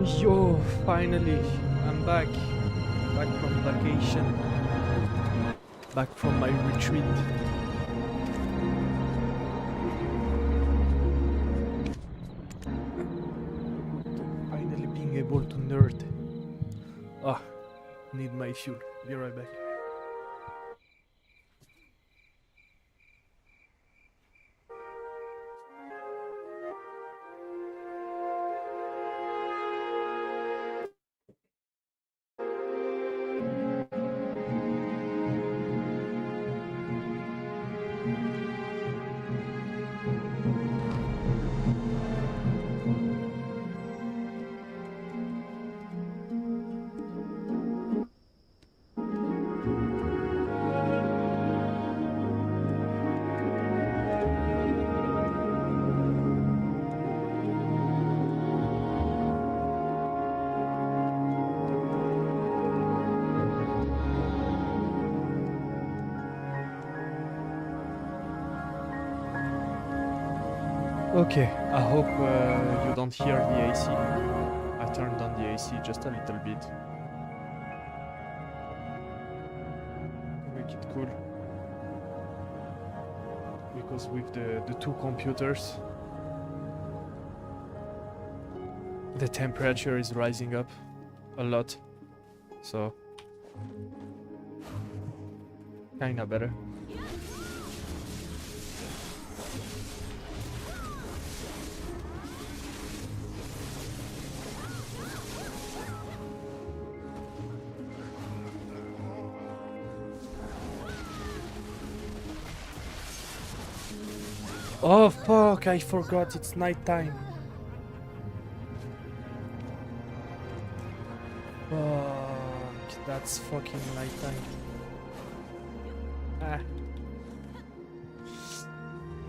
Yo, finally, I'm back. Back from vacation. Back from my retreat. Finally being able to nerd. Ah, need my fuel. Be right back. Okay, I hope you don't hear the AC. I turned on the AC just a little bit. To make it cool. Because with the two computers, the temperature is rising up a lot. So, kinda better. Oh fuck, I forgot it's nighttime. Fuck, that's fucking nighttime. Ah.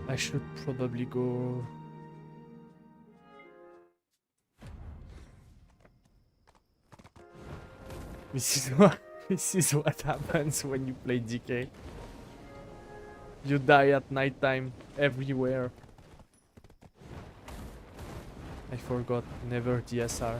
I should probably go. This is what happens when you play DK. You die at nighttime everywhere. I forgot, never DSR.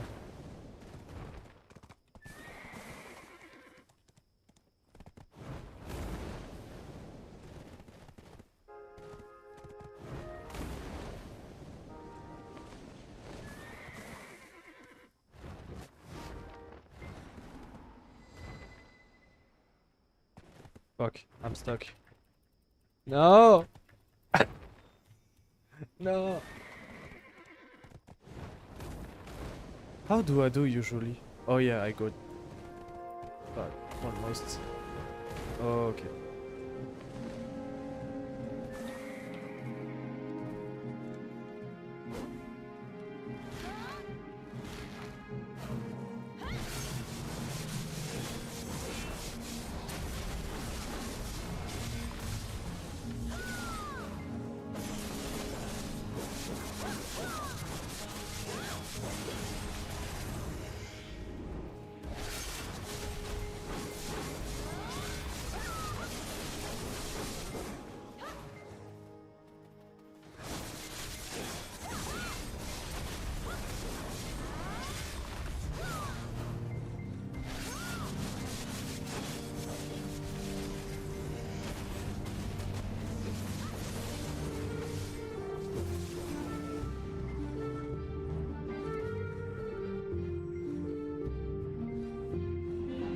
Fuck, I'm stuck. No! No! How do I do usually? Oh yeah, I got. Fuck, almost. Okay.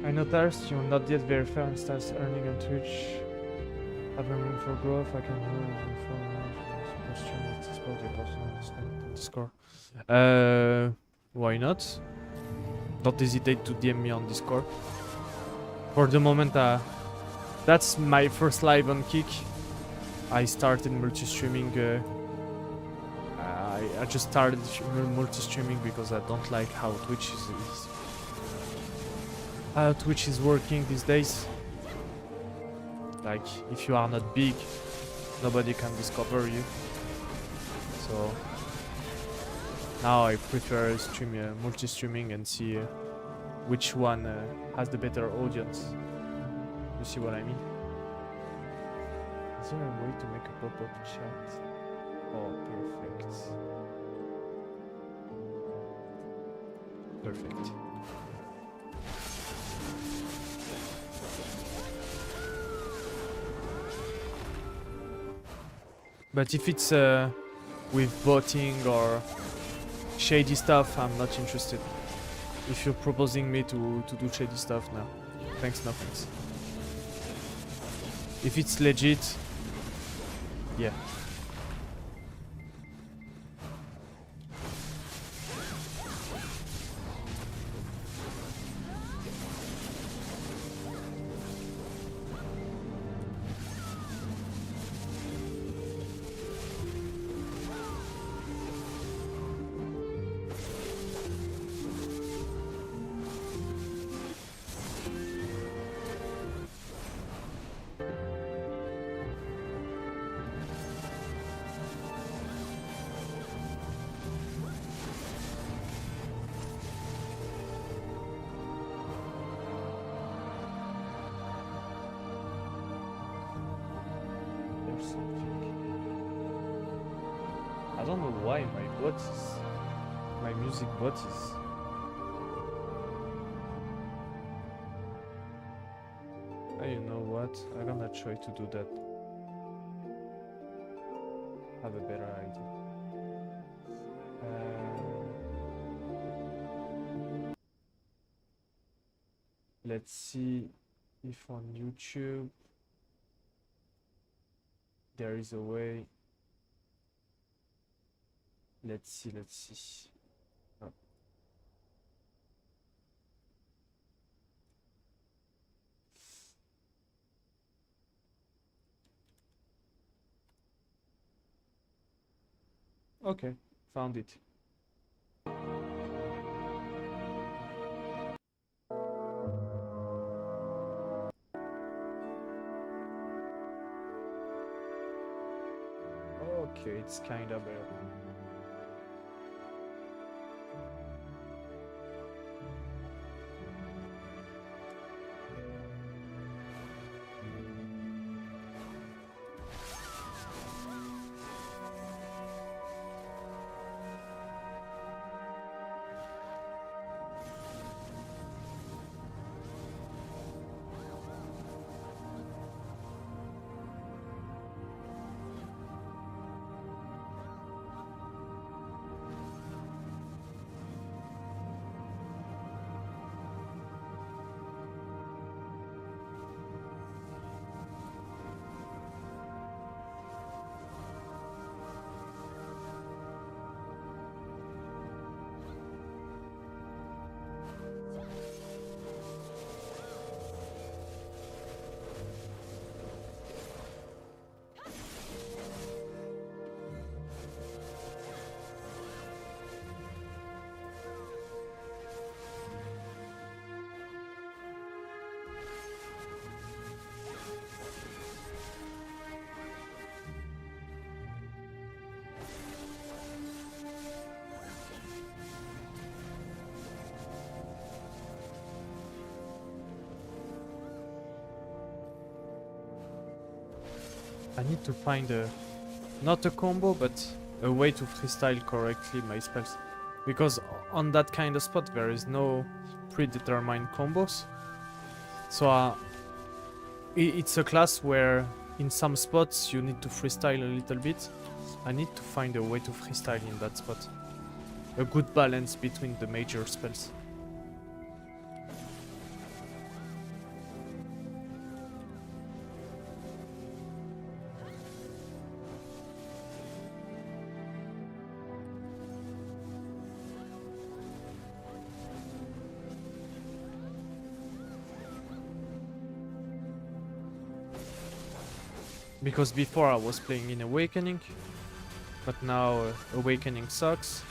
I noticed you're not yet very fair and starts earning on Twitch. Have room for growth. I can move for stream at this point. You personal Discord. Why not? Don't hesitate to DM me on Discord. For the moment, that's my first live on Kick. I started multi-streaming. I just started multi-streaming because I don't like how Twitch is working these days. Like, if you are not big, nobody can discover you. So now I prefer multi-streaming and see which one has the better audience. You see what I mean? Is there a way to make a pop-up chat? Oh, perfect. Perfect. But if it's with botting or shady stuff, I'm not interested. If you're proposing me to do shady stuff, no. Thanks, no thanks. If it's legit, yeah. There's something. I don't know why my music bot is. Oh, you know what? I'm gonna try to do that. Have a better idea. Let's see if on YouTube there is a way. Let's see. Oh. Okay, found it. Okay, it's kinda better. I need to find not a combo, but a way to freestyle correctly my spells. Because on that kind of spot there is no predetermined combos. So it's a class where in some spots you need to freestyle a little bit. I need to find a way to freestyle in that spot. A good balance between the major spells. Because before I was playing in Awakening, but now Awakening sucks.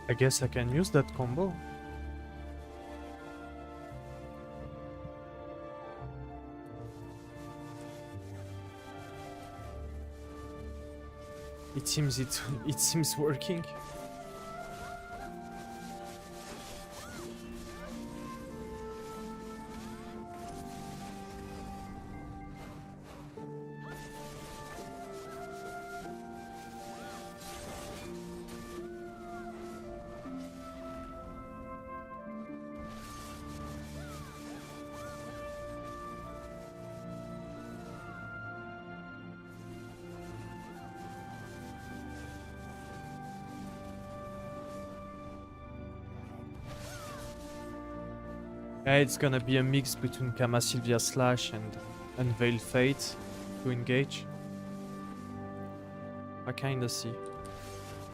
I guess I can use that combo. It seems it seems working. Yeah, it's gonna be a mix between Kama Sylvia Slash and Unveil Fate to engage. I kinda see.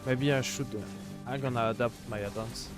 Maybe I should. I'm gonna adapt my add-ons.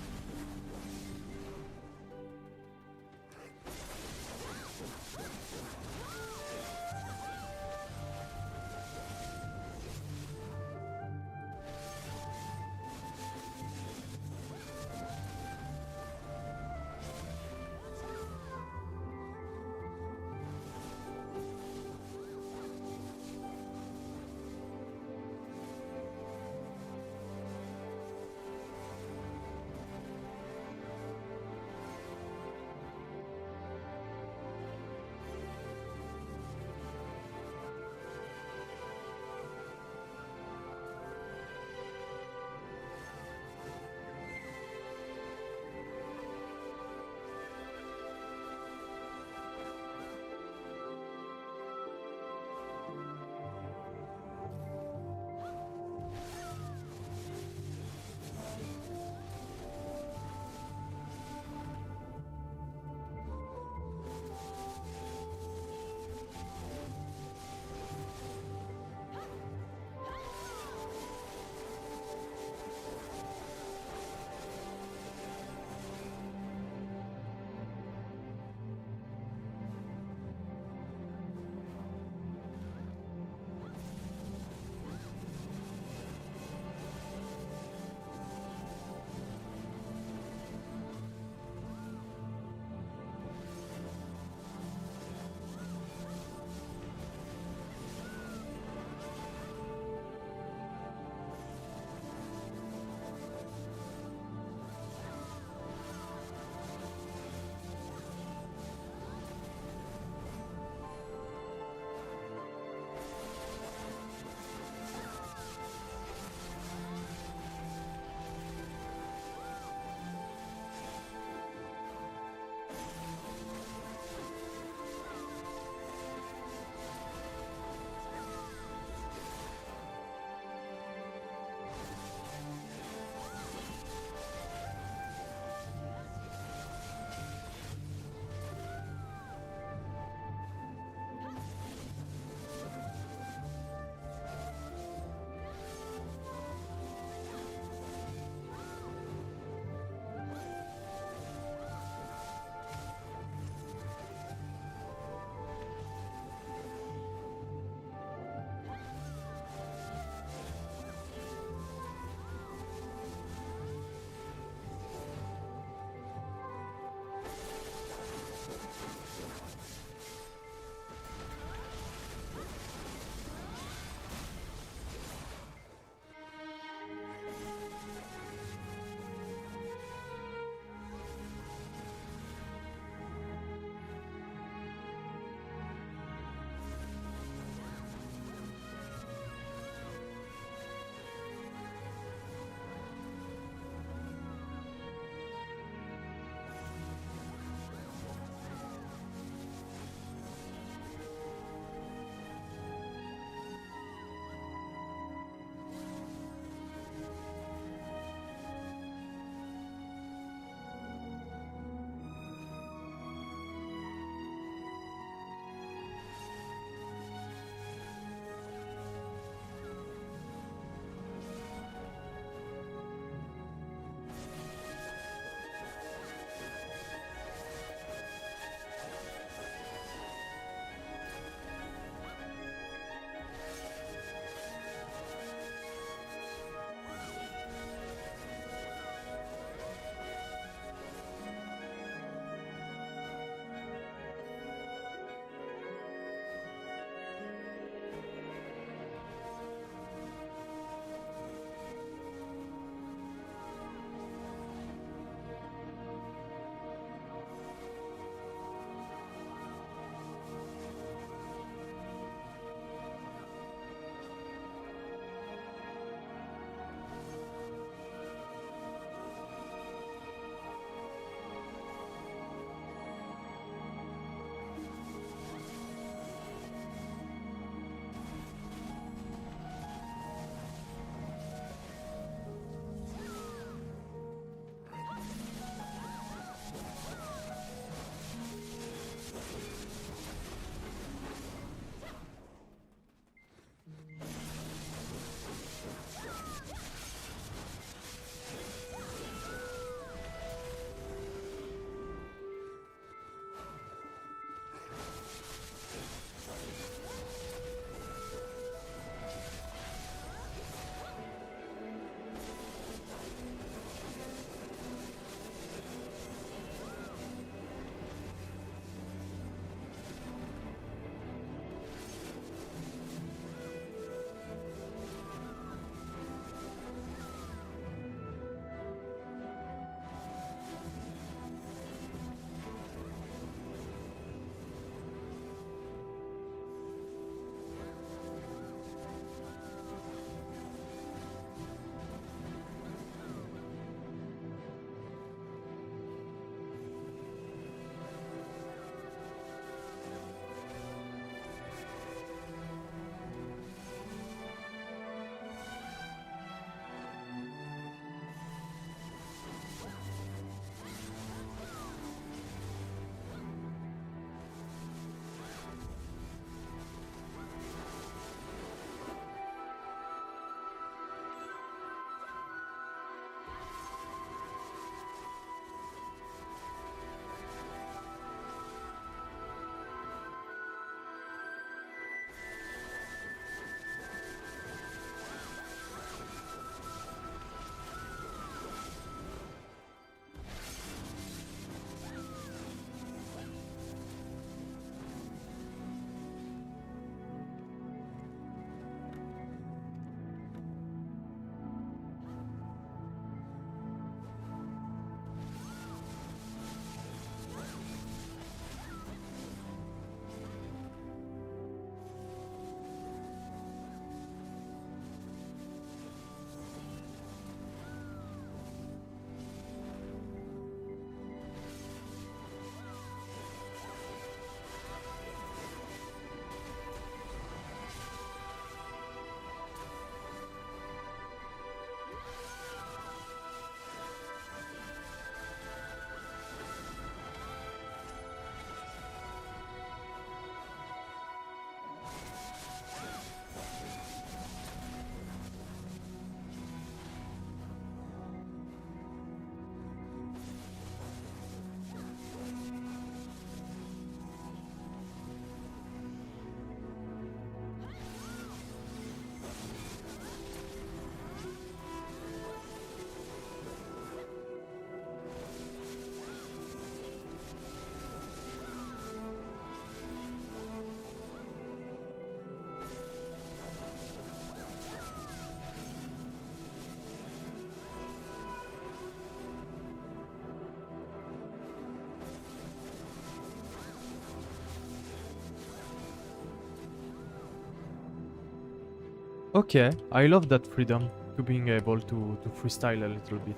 Okay, I love that freedom to being able to freestyle a little bit.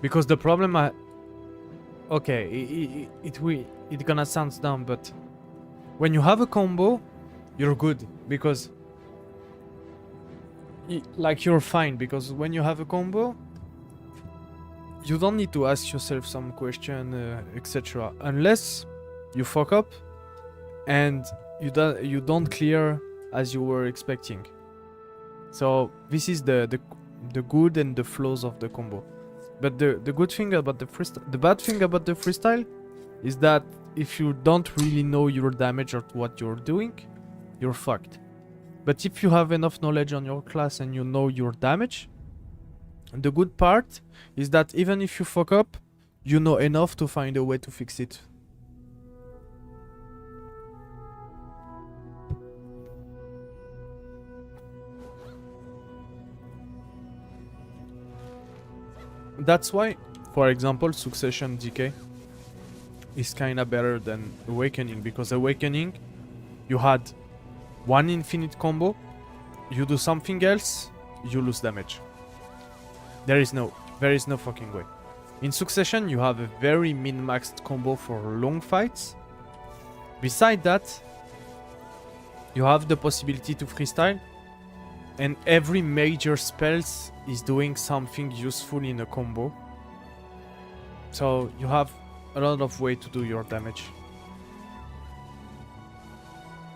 Because the problem okay, it gonna sound dumb, but when you have a combo, you're good because like you're fine because when you have a combo, you don't need to ask yourself some question, etc. Unless you fuck up and you don't clear as you were expecting. So this is the good and the flaws of the combo. But the good thing about the bad thing about the freestyle is that if you don't really know your damage or what you're doing, you're fucked. But if you have enough knowledge on your class and you know your damage, the good part is that even if you fuck up, you know enough to find a way to fix it. That's why, for example, Succession DK is kinda better than Awakening, because Awakening, you had one infinite combo, you do something else, you lose damage. There is no fucking way. In Succession, you have a very min-maxed combo for long fights. Beside that, you have the possibility to freestyle, and every major spells is doing something useful in a combo. So you have a lot of way to do your damage.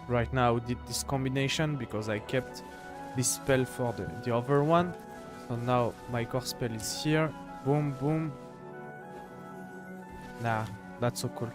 Right now I did this combination because I kept this spell for the other one. So now my core spell is here. Boom, boom. Nah, that's so cool.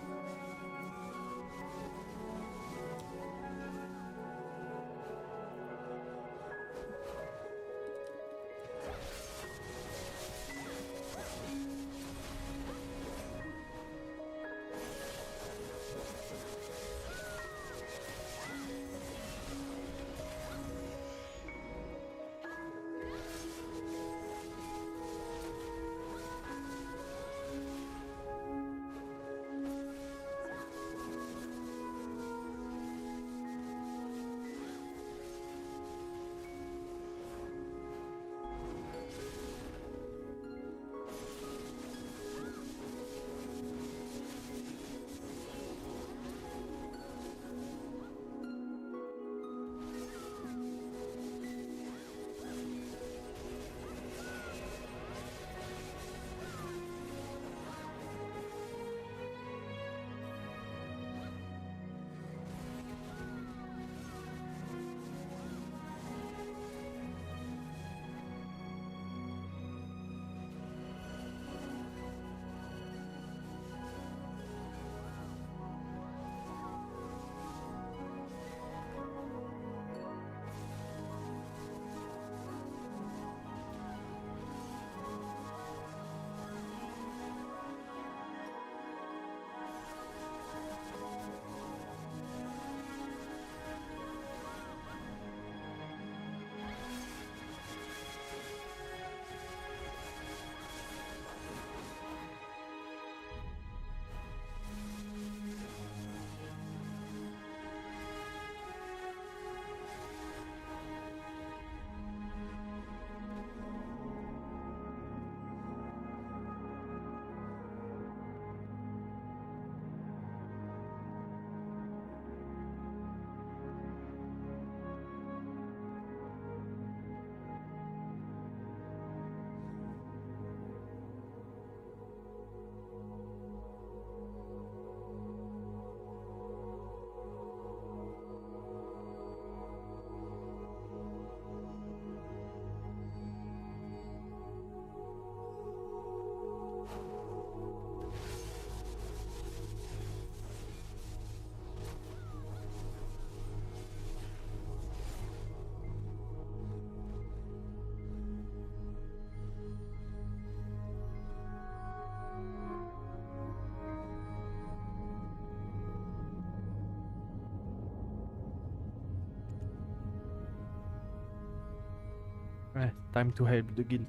Time to help the guild.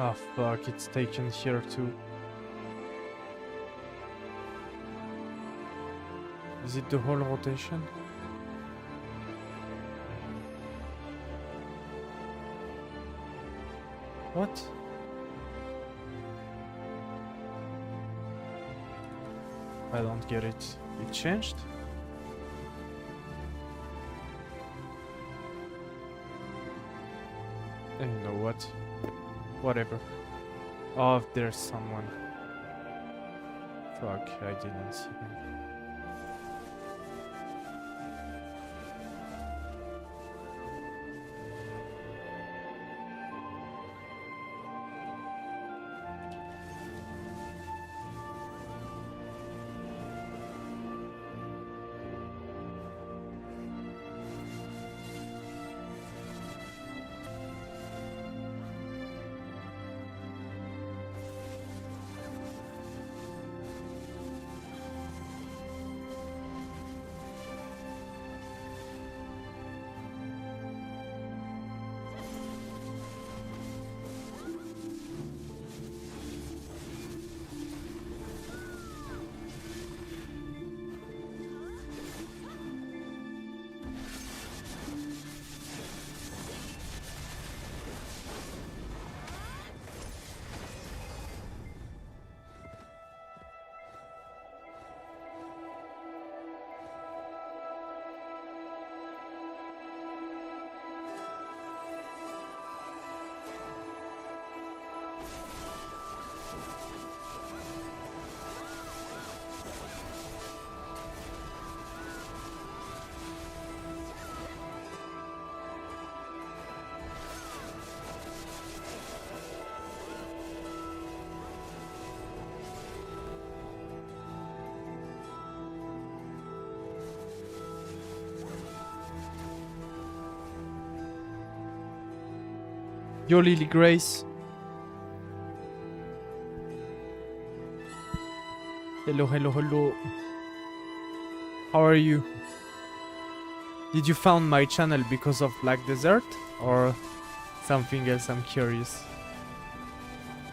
Oh fuck, it's taken here too. Is it the whole rotation? What? I don't get it. It changed? You know what? Whatever. Oh, there's someone. Fuck, I didn't see him. Yo, Lily Grace. Hello, hello, hello. How are you? Did you found my channel because of Black Desert? Or something else? I'm curious.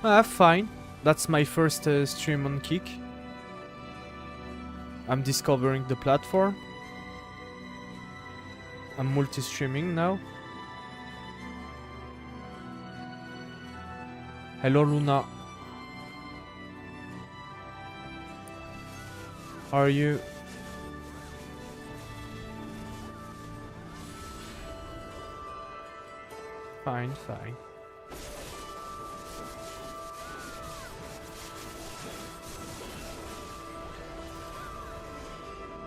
Fine. That's my first stream on Kick. I'm discovering the platform. I'm multi-streaming now. Hello, Luna. How are you? Fine, fine.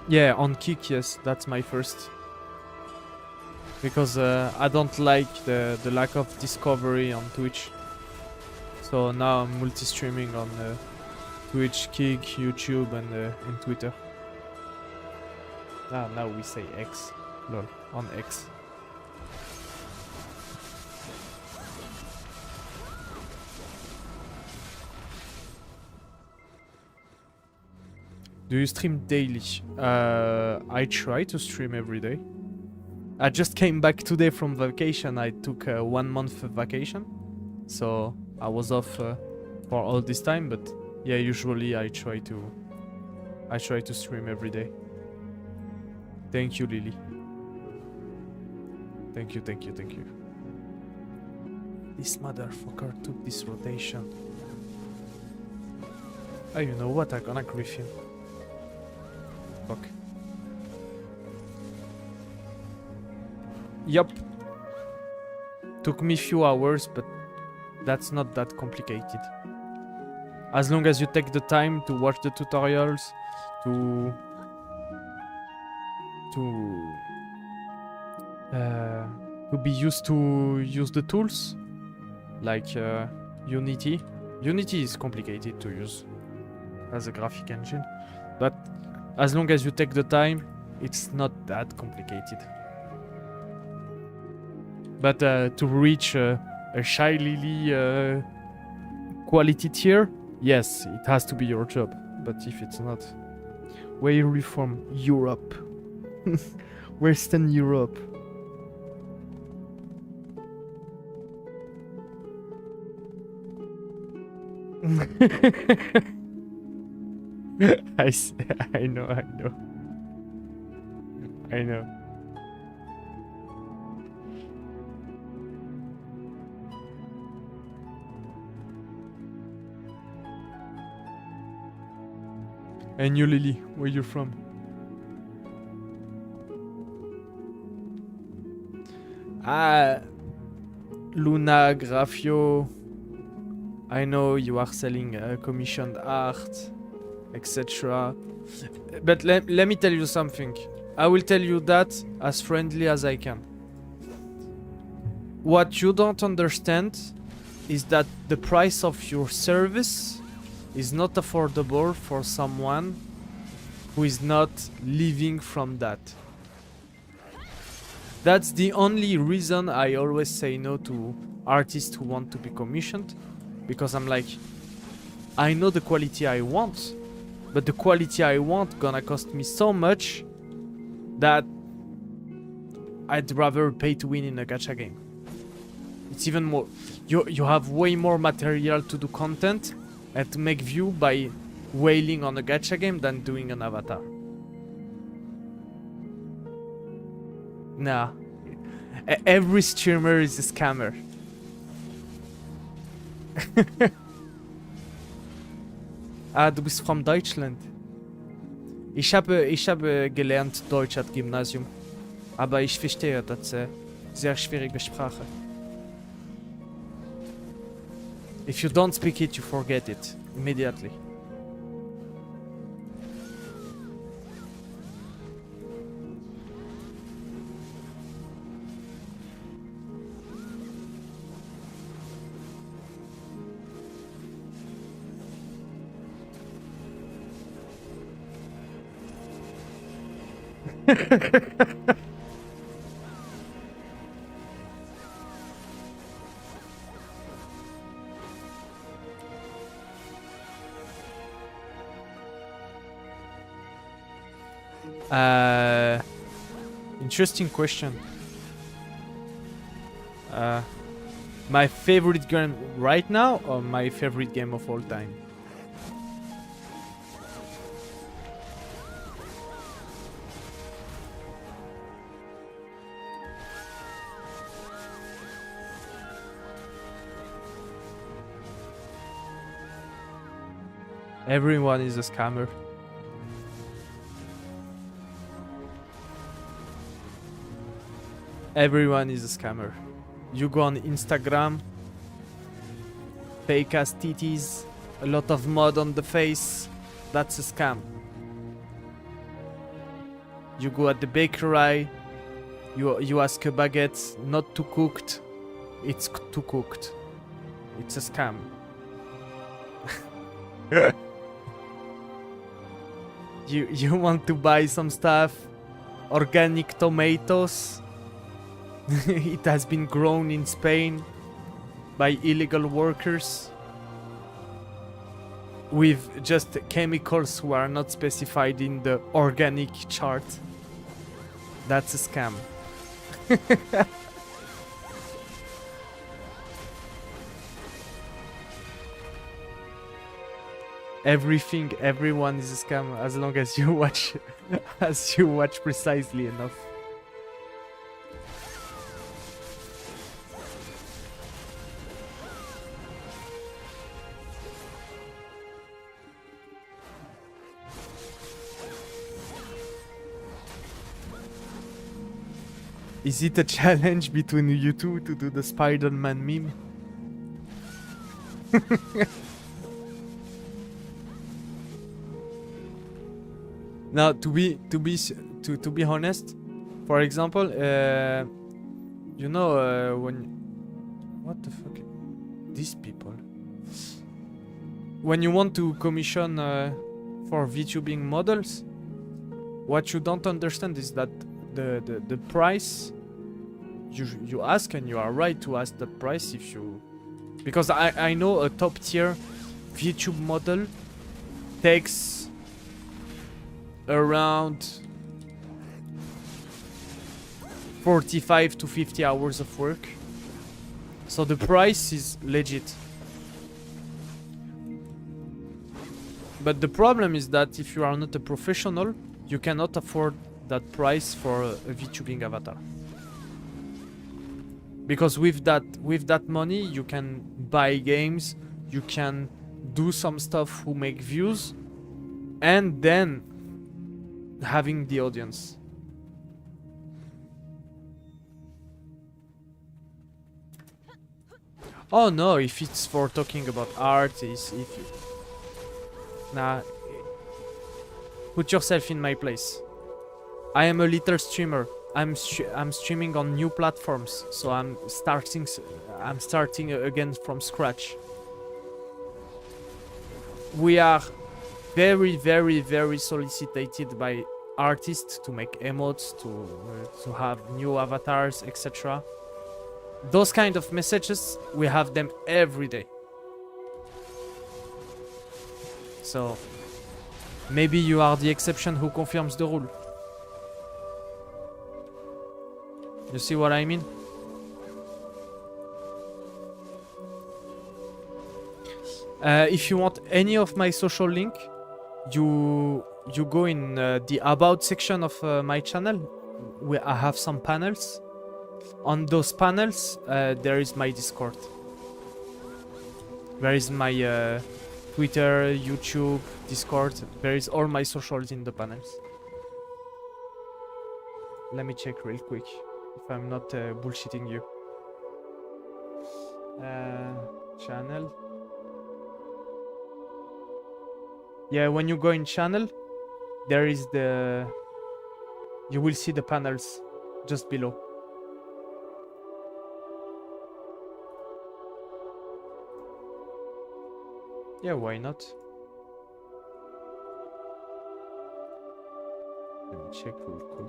Yeah, on Kick, yes, that's my first. Because I don't like the lack of discovery on Twitch. So now I'm multi-streaming on Twitch, Kick, YouTube, and Twitter. Ah, now we say X. Lol, on X. Do you stream daily? I try to stream every day. I just came back today from vacation. I took a 1 month vacation. So I was off for all this time, but yeah, usually I try to stream every day. Thank you, Lily. Thank you, thank you, thank you. This motherfucker took this rotation. Oh, you know what? I'm gonna Griffin. Fuck. Yup. Took me few hours, but that's not that complicated. As long as you take the time to watch the tutorials, to be used to use the tools, like Unity. Unity is complicated to use as a graphic engine, but as long as you take the time, it's not that complicated. But to reach a Shy Lily quality tier, yes, it has to be your job. But if it's not, where are you from? Europe. Western Europe. I know, I know. And you, Lily, where you from? Ah, Luna, Grafio. I know you are selling commissioned art, etc. But let me tell you something. I will tell you that as friendly as I can. What you don't understand is that the price of your service is not affordable for someone who is not living from that. That's the only reason I always say no to artists who want to be commissioned, because I'm like, I know the quality I want, but the quality I want gonna cost me so much that I'd rather pay to win in a gacha game. It's even more, you have way more material to do content and to make view by wailing on a gacha game than doing an avatar. Nah. Every streamer is a scammer. Ah, du bist from Deutschland. Ich habe gelernt Deutsch at Gymnasium. Aber ich verstehe das sehr schwierige Sprache. If you don't speak it, you forget it immediately. Interesting question. My favorite game right now or my favorite game of all time? Everyone is a scammer. Everyone is a scammer. You go on Instagram, fake ass titties, a lot of mud on the face, that's a scam. You go at the bakery, you ask a baguette, not too cooked, it's too cooked. It's a scam. You want to buy some stuff, organic tomatoes. It has been grown in Spain by illegal workers with just chemicals who are not specified in the organic chart. That's a scam. Everyone is a scam as long as you watch precisely enough. Is it a challenge between you two to do the Spider-Man meme? Now, to be honest, for example, you know, when what the fuck, these people, when you want to commission for VTubing models, what you don't understand is that the price you ask, and you are right to ask the price if you, because I know a top tier VTube model takes around 45 to 50 hours of work, so the price is legit. But the problem is that if you are not a professional, you cannot afford that price for a VTubing avatar. Because with that money, you can buy games, you can do some stuff who make views, and then having the audience. Oh no, if it's for talking about art, if you... Nah. Put yourself in my place. I am a little streamer. I'm streaming on new platforms, so I'm starting again from scratch. We are very, very, very solicited by artists to make emotes, to have new avatars, etc. Those kind of messages, we have them every day. So maybe you are the exception who confirms the rule. You see what I mean? If you want any of my social link, you go in the about section of my channel, where I have some panels. On those panels, there is my Discord. There is my Twitter, YouTube, Discord. There is all my socials in the panels. Let me check real quick if I'm not bullshitting you. Channel. Yeah, when you go in channel, there is the... You will see the panels just below. Yeah, why not? Let me check real quick.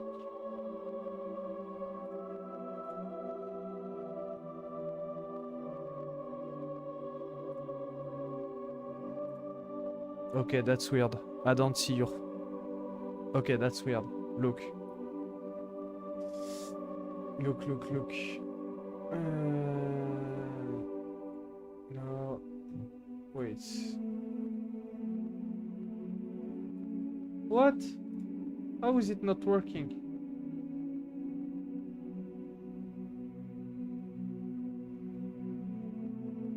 Okay, that's weird. I don't see you. Okay, that's weird. Look. Look. No. Wait. What? How is it not working?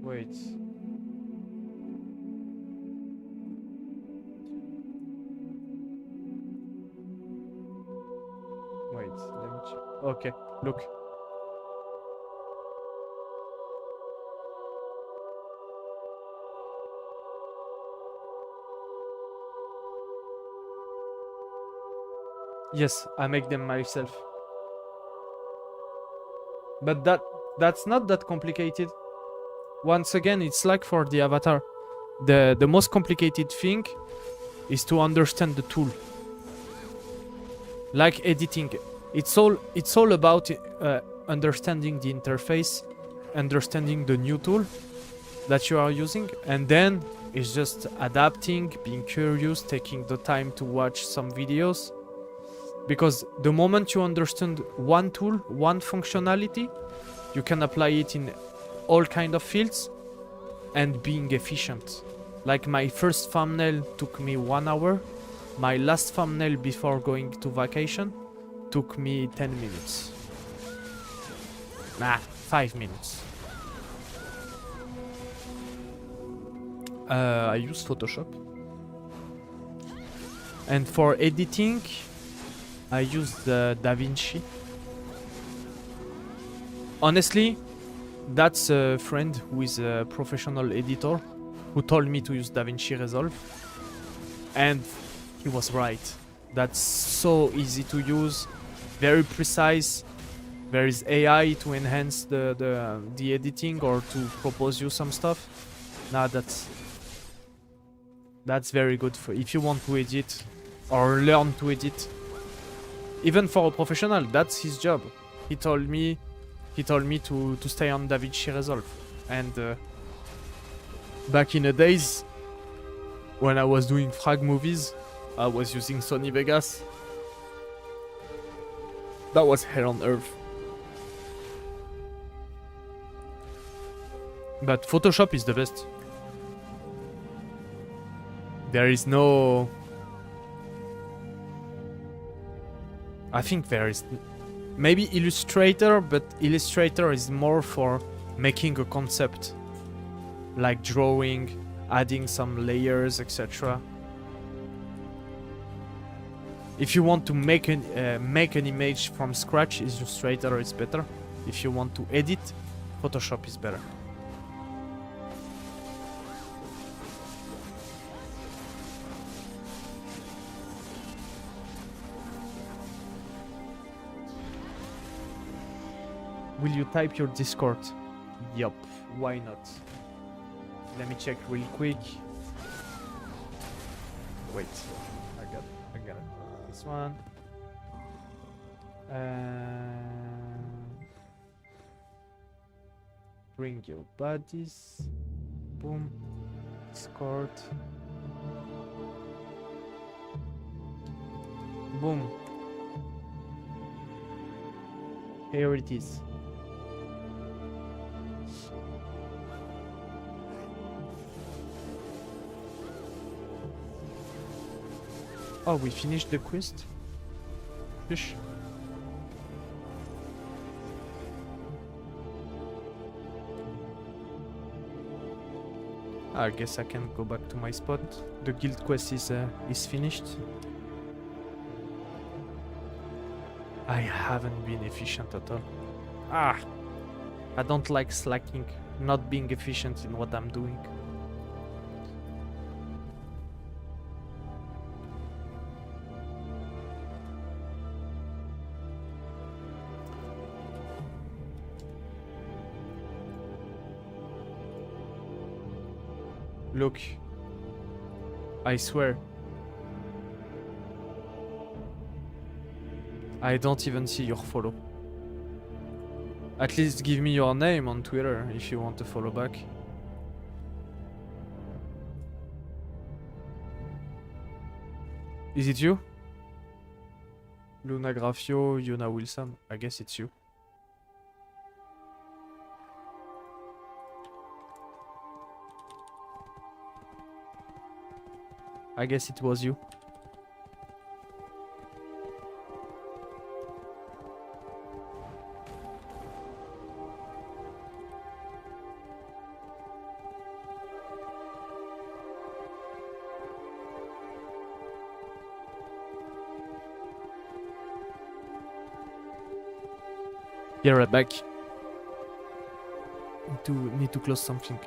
Wait. Wait, let me check. Okay, look. Yes, I make them myself. But that's not that complicated. Once again, it's like for the avatar. The most complicated thing is to understand the tool. Like editing. It's all about understanding the interface, understanding the new tool that you are using, and then it's just adapting, being curious, taking the time to watch some videos. Because the moment you understand one tool, one functionality, you can apply it in all kind of fields and being efficient. Like my first thumbnail took me 1 hour. My last thumbnail before going to vacation took me 10 minutes. Nah, 5 minutes. I use Photoshop. And for editing, I use the DaVinci. Honestly, that's a friend who is a professional editor who told me to use DaVinci Resolve. And he was right. That's so easy to use, very precise. There is AI to enhance the editing or to propose you some stuff. Nah, that's very good for if you want to edit or learn to edit. Even for a professional, that's his job. He told me to stay on DaVinci Resolve. And back in the days when I was doing frag movies, I was using Sony Vegas. That was hell on earth. But Photoshop is the best. There is no... I think there is... Maybe Illustrator, but Illustrator is more for making a concept. Like drawing, adding some layers, etc. If you want to make an image from scratch, Illustrator is better. If you want to edit, Photoshop is better. Will you type your Discord? Yup, why not? Let me check real quick. Wait, I got it. This one. Bring your buddies. Boom. Discord. Boom. Here it is. Oh, we finished the quest? Fish. I guess I can go back to my spot. The guild quest is finished. I haven't been efficient at all. Ah! I don't like slacking, not being efficient in what I'm doing. Look, I swear, I don't even see your follow. At least give me your name on Twitter if you want to follow back. Is it you? Luna Grafio, Yuna Wilson, I guess it's you. I guess it was you. Yeah, right back. Need to close something.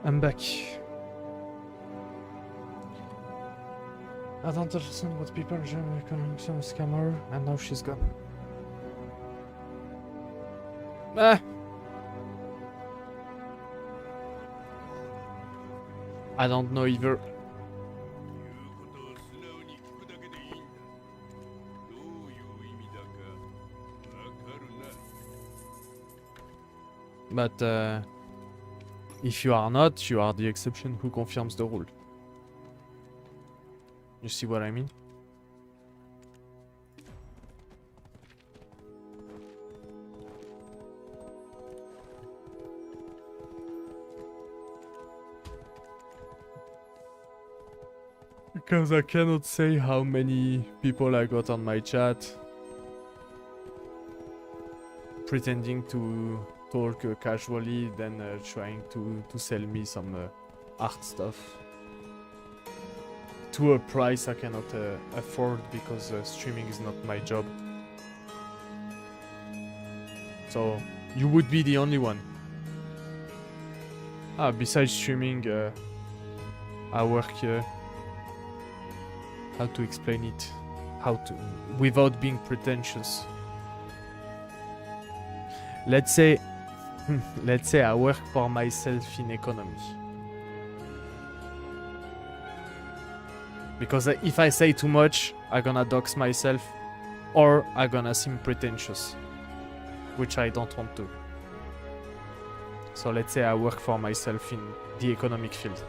I'm back. I don't understand what people are some scammer, and now she's gone. Ah! I don't know either. 言うことを素直に聞くだけでいいんだ。どういう意味だかわかるな。But if you are not, you are the exception who confirms the rule. You see what I mean? Because I cannot say how many people I got on my chat pretending to talk casually, then trying to sell me some art stuff to a price I cannot afford because streaming is not my job. So you would be the only one. Besides streaming, I work. How to explain it? How to without being pretentious. Let's say I work for myself in economy. Because if I say too much, I'm gonna dox myself or I'm gonna seem pretentious, which I don't want to. So let's say I work for myself in the economic field.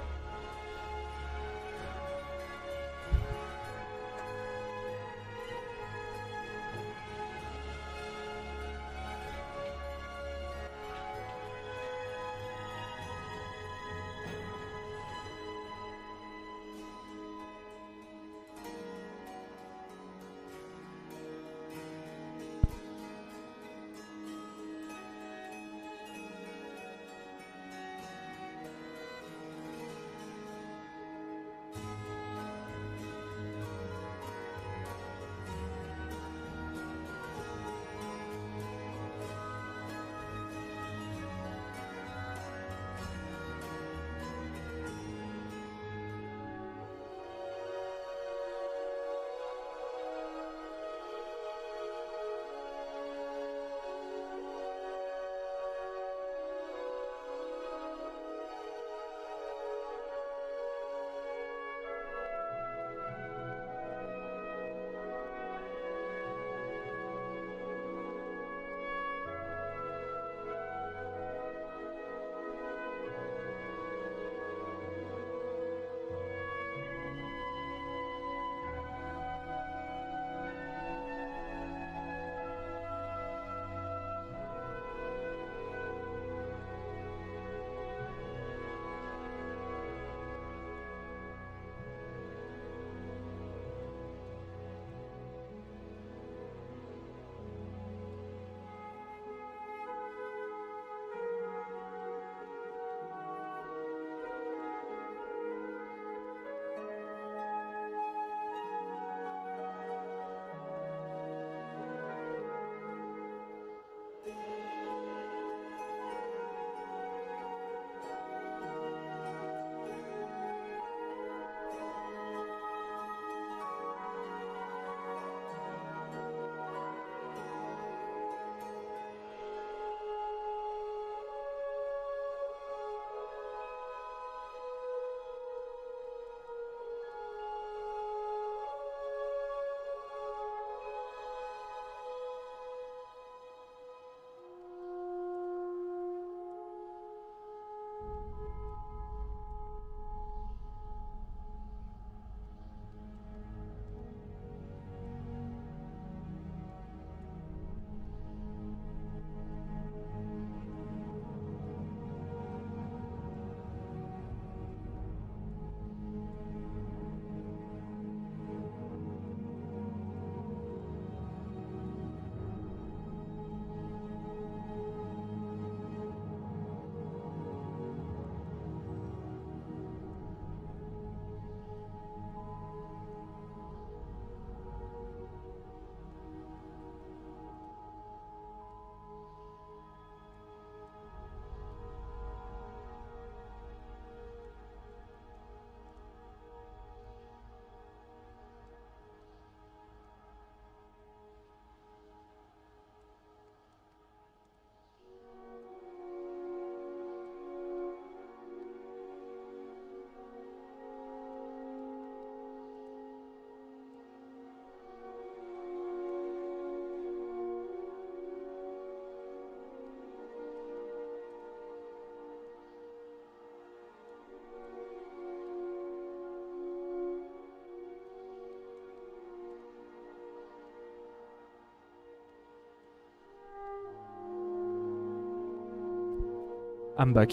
I'm back.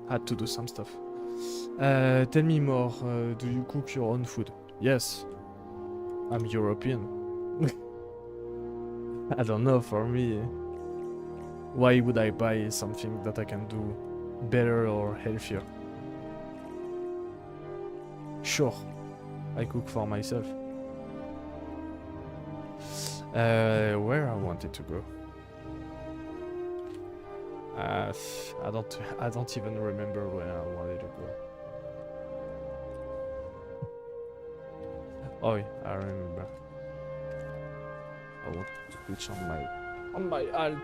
Had to do some stuff. Tell me more. Do you cook your own food? Yes. I'm European. I don't know, for me. Why would I buy something that I can do better or healthier? Sure. I cook for myself. Where I wanted to go? I don't even remember where I wanted to go. Oh, yeah, I remember. I want to switch on my alt.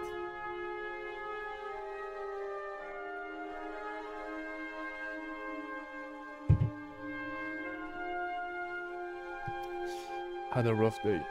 Had a rough day.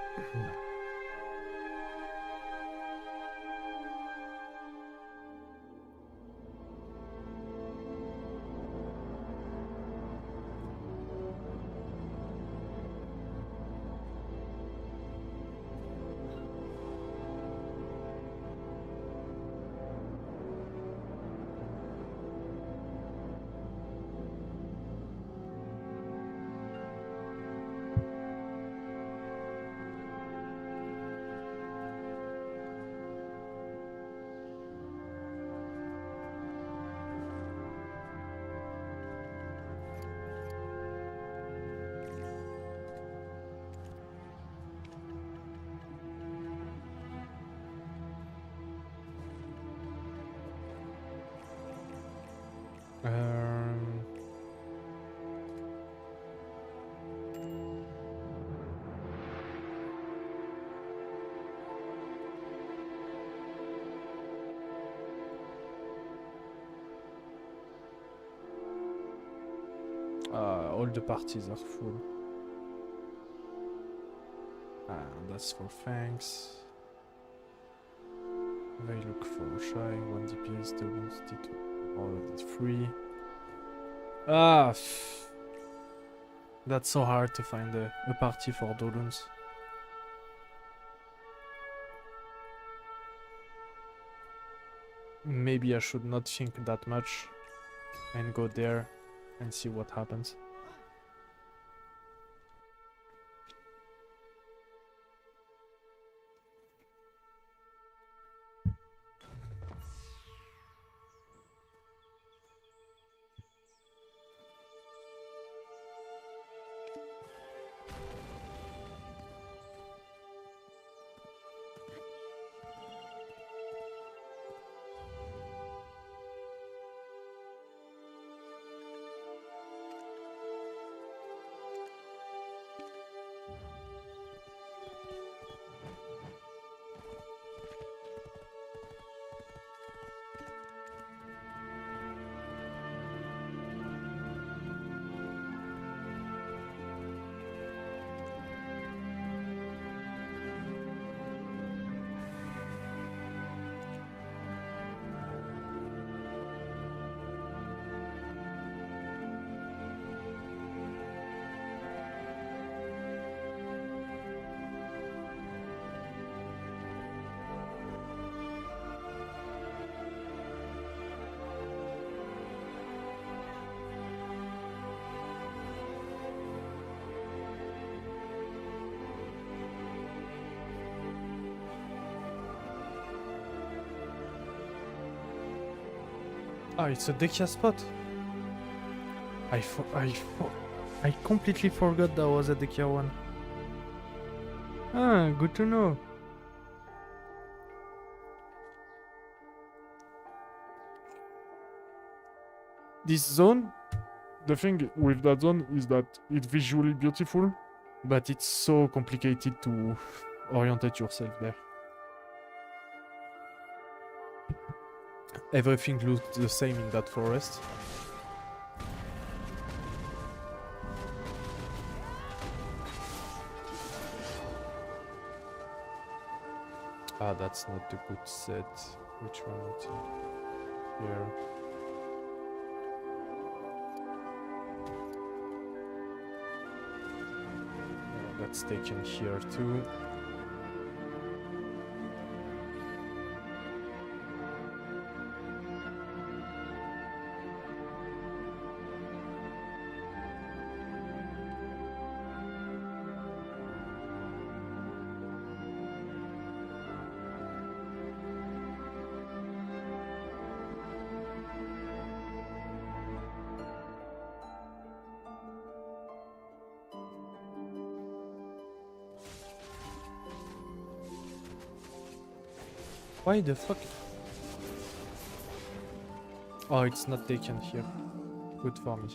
Um, all the parties are full. That's for thanks. They look for shy, 1 DPS, the 162, all of it free. That's so hard to find a party for Dolons. Maybe I should not think that much and go there and see what happens. Ah, it's a Dekia spot. I completely forgot that was a Dekia one. Ah, good to know. This zone, the thing with that zone is that it's visually beautiful, but it's so complicated to orientate yourself there. Everything looks the same in that forest. Ah, that's not the good set. Which one is it? Here. Yeah, that's taken here too. Why the fuck? Oh, it's not taken here. Good for me.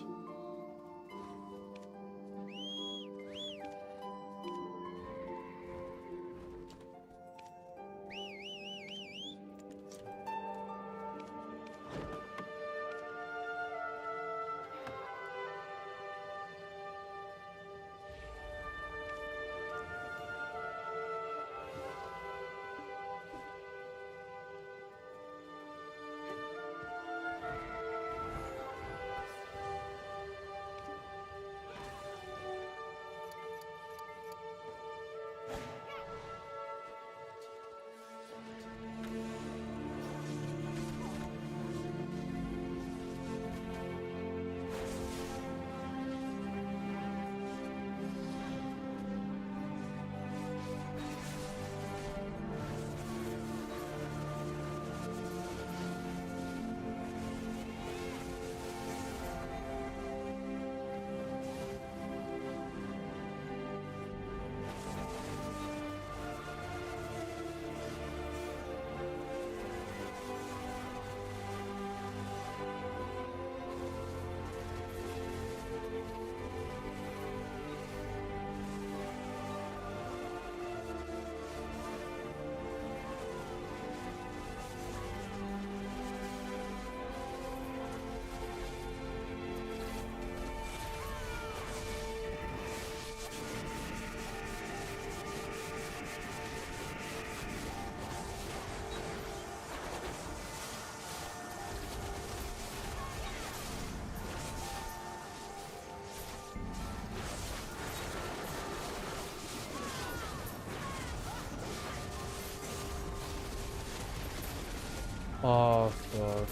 Oh fuck.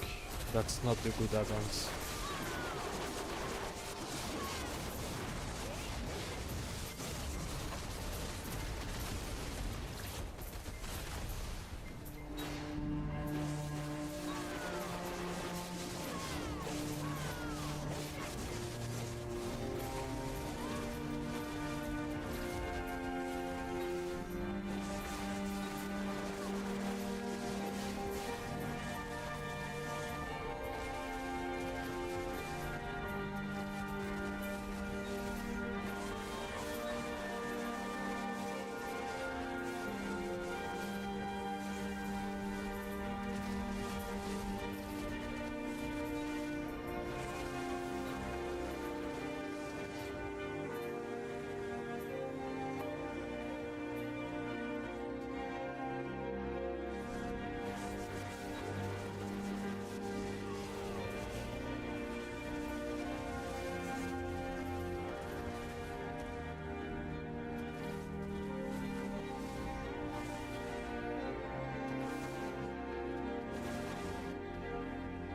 That's not the good add-ons.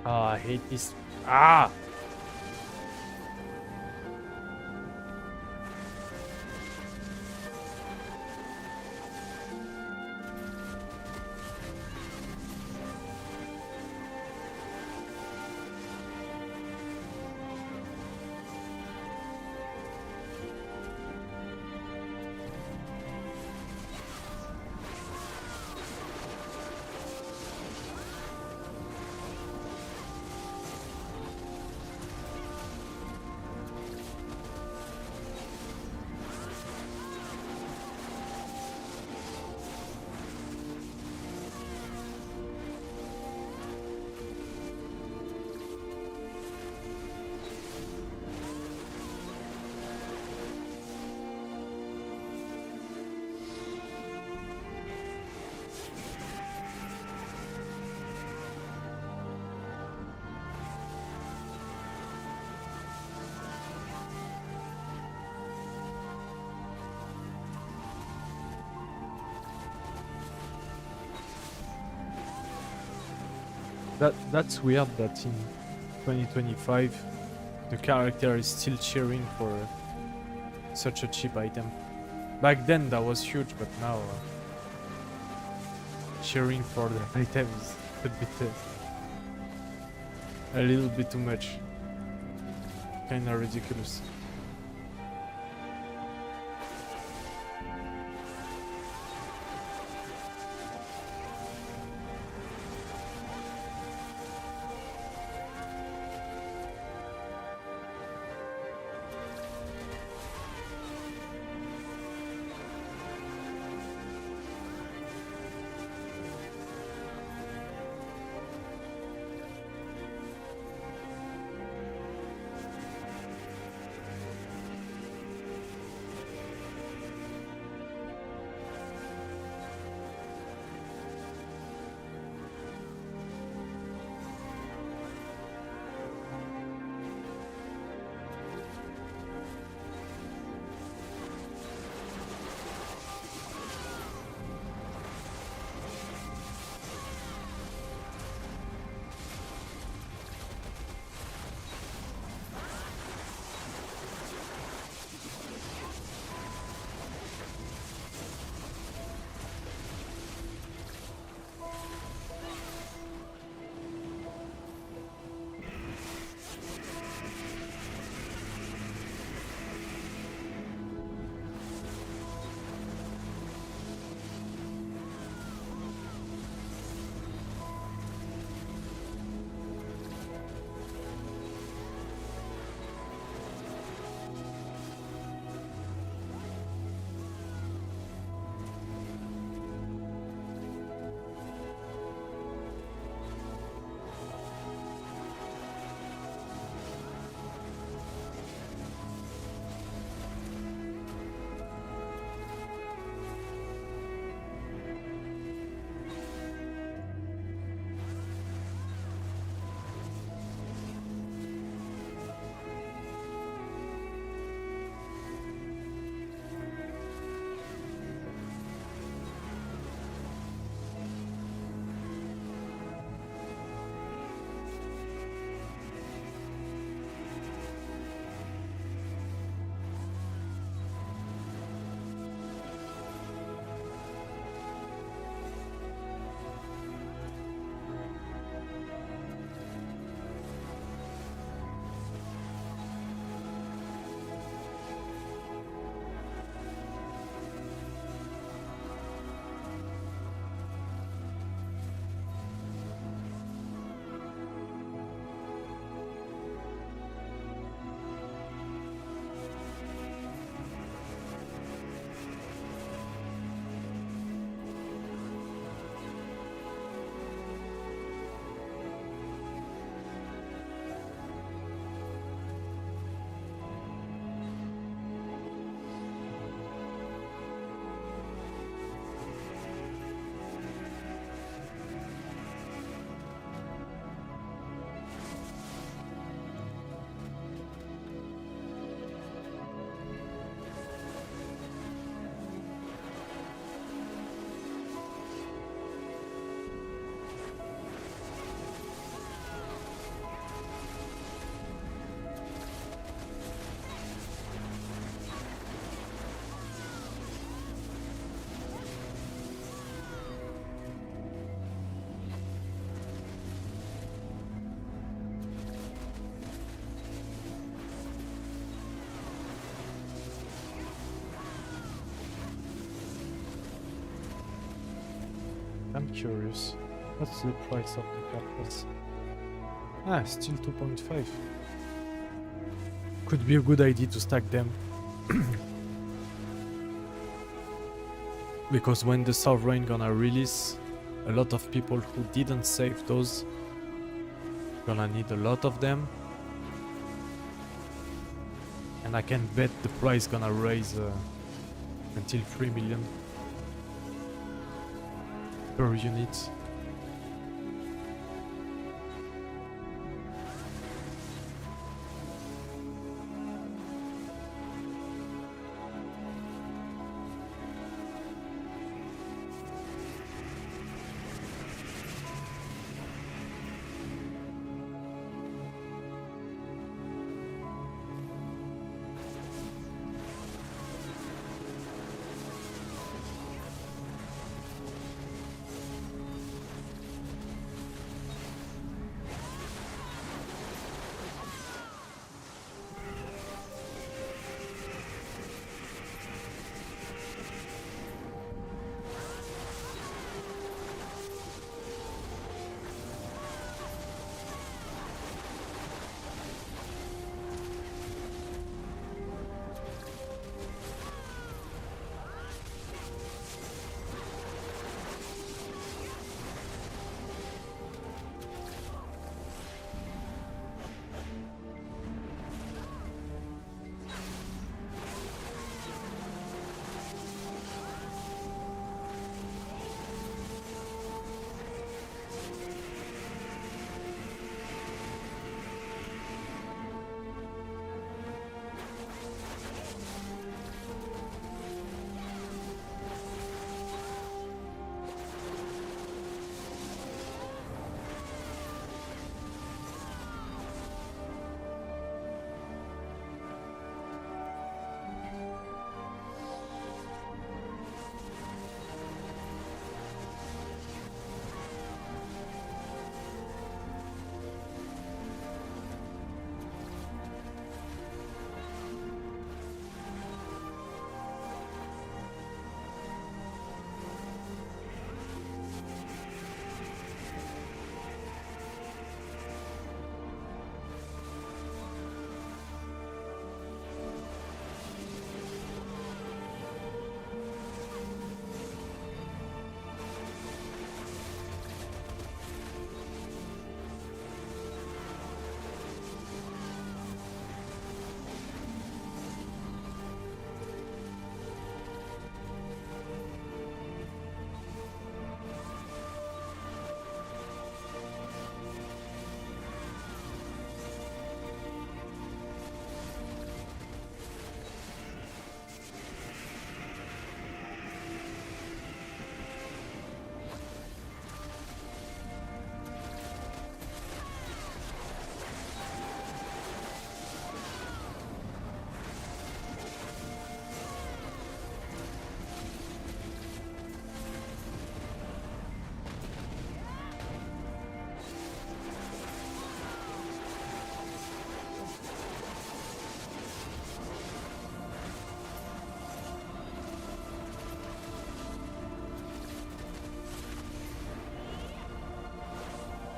Oh, I hate this. Ah! That's weird that in 2025 the character is still cheering for such a cheap item. Back then that was huge, but now cheering for the item is a little bit too much. Kinda ridiculous. I'm curious. What's the price of the carcass? Ah, still 2.5. Could be a good idea to stack them. Because when the Sovereign gonna release, a lot of people who didn't save those gonna need a lot of them. And I can bet the price gonna raise until 3 million per unit.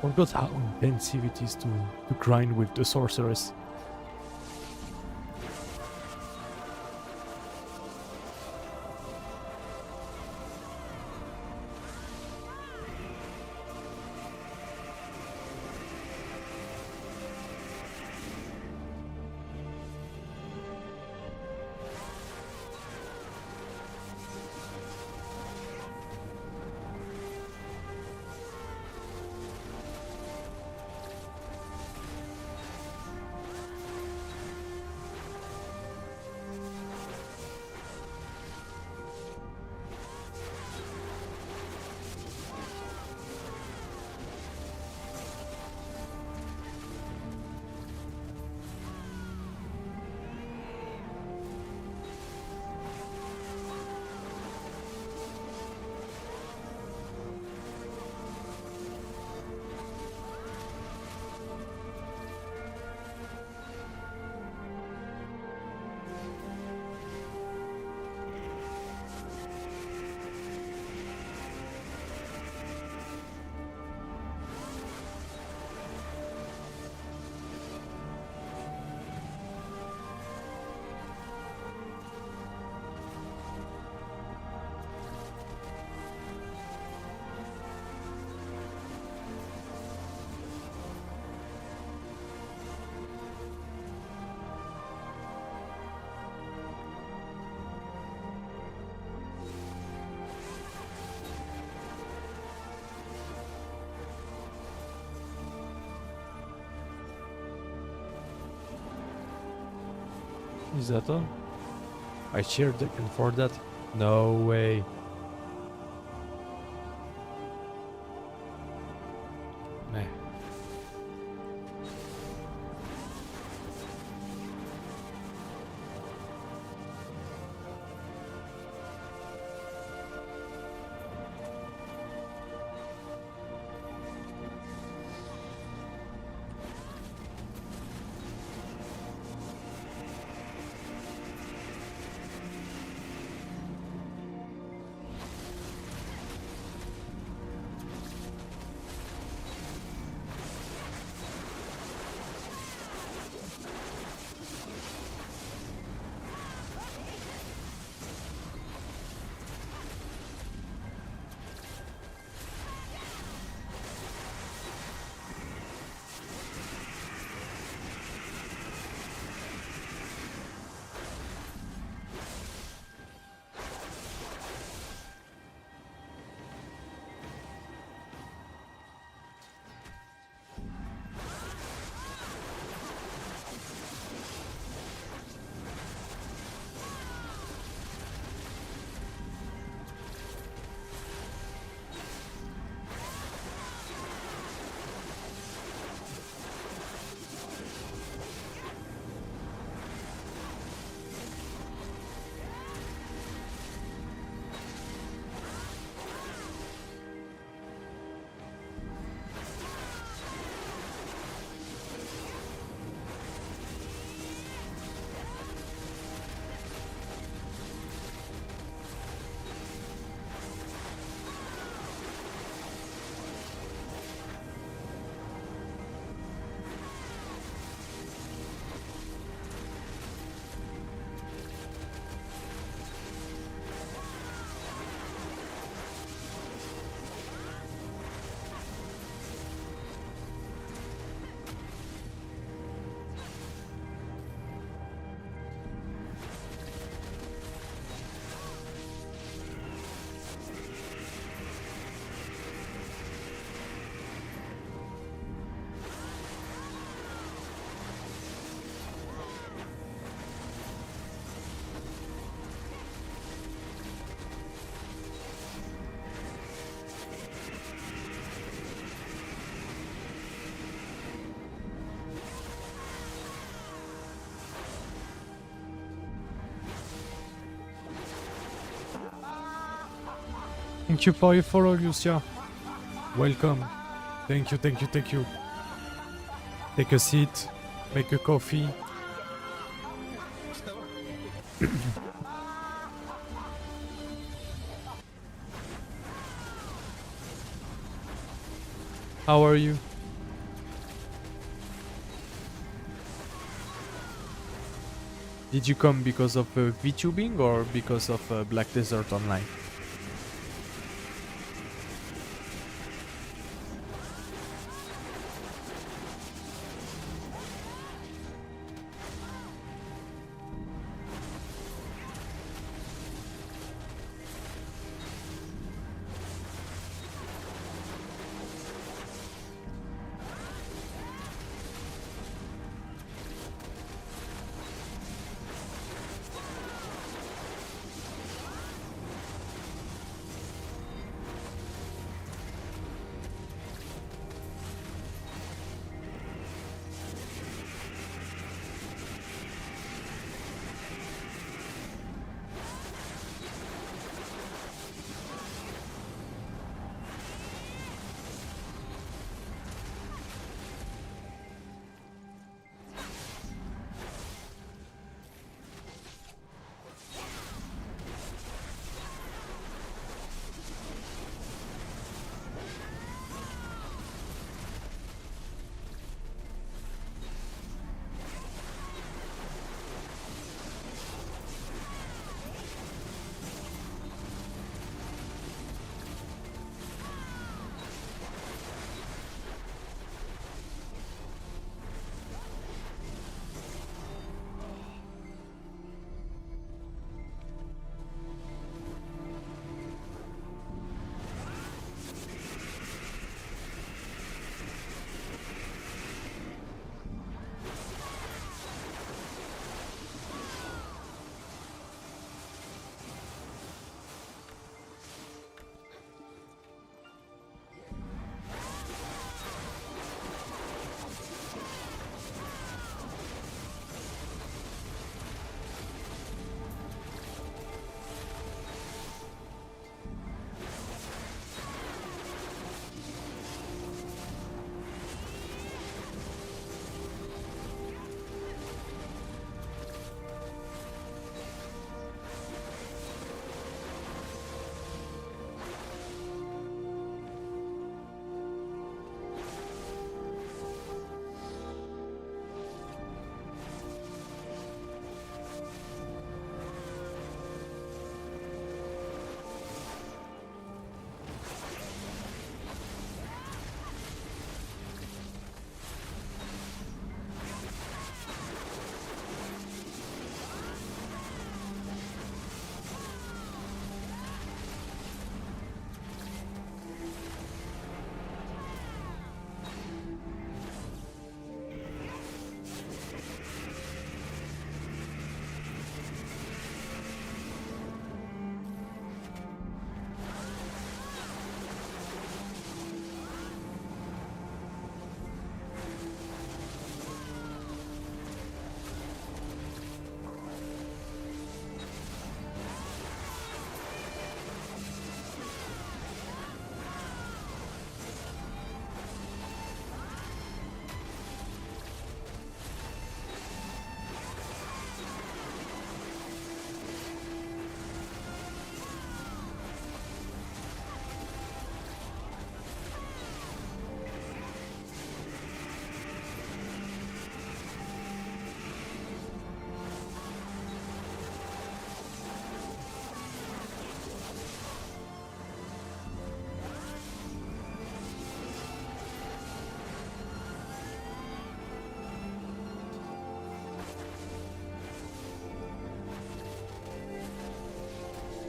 Forgot how intensive it is to grind with the sorceress. Is that all? I cheered again for that. No way. Meh. Thank you for your follow, Lucia. Welcome. Thank you, thank you, thank you. Take a seat, make a coffee. How are you? Did you come because of VTubing or because of Black Desert Online?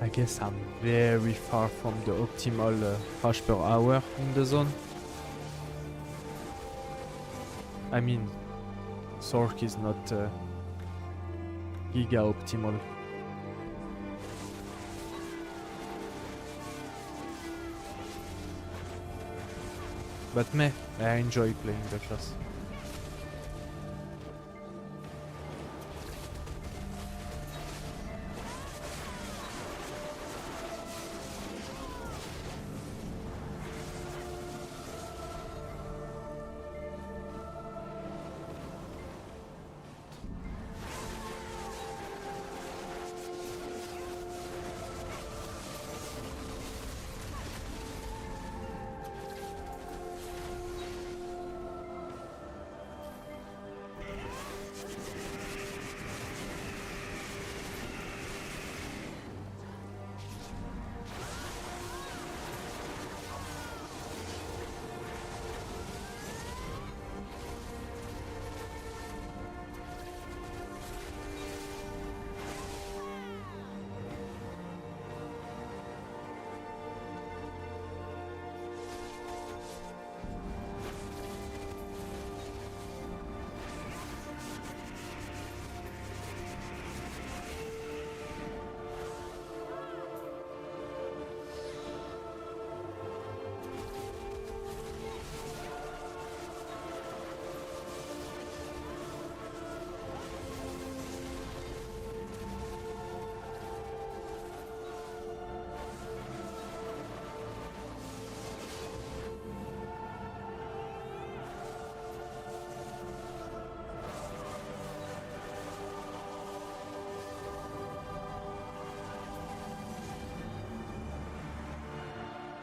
I guess I'm very far from the optimal hash per hour in the zone. I mean, Zork is not giga optimal. But meh, I enjoy playing the class.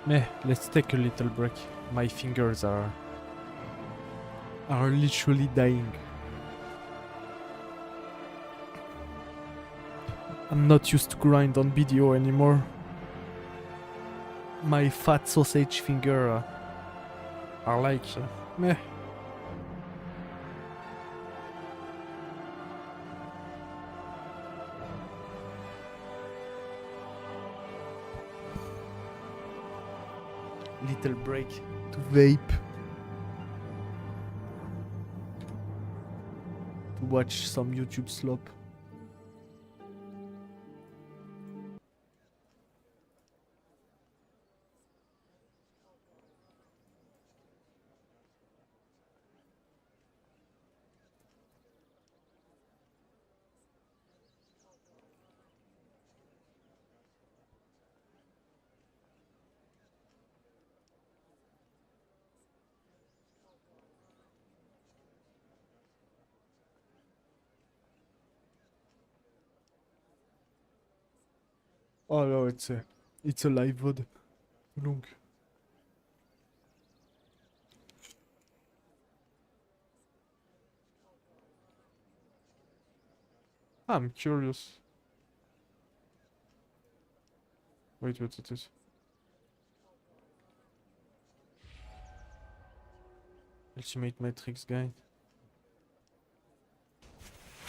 Meh, let's take a little break. My fingers are literally dying. I'm not used to grind on video anymore. My fat sausage finger are like meh. Little break to vape, to watch some YouTube slop. Oh no, it's a live VOD. Long. I'm curious. Wait, what's it is? Ultimate Matrix Guide.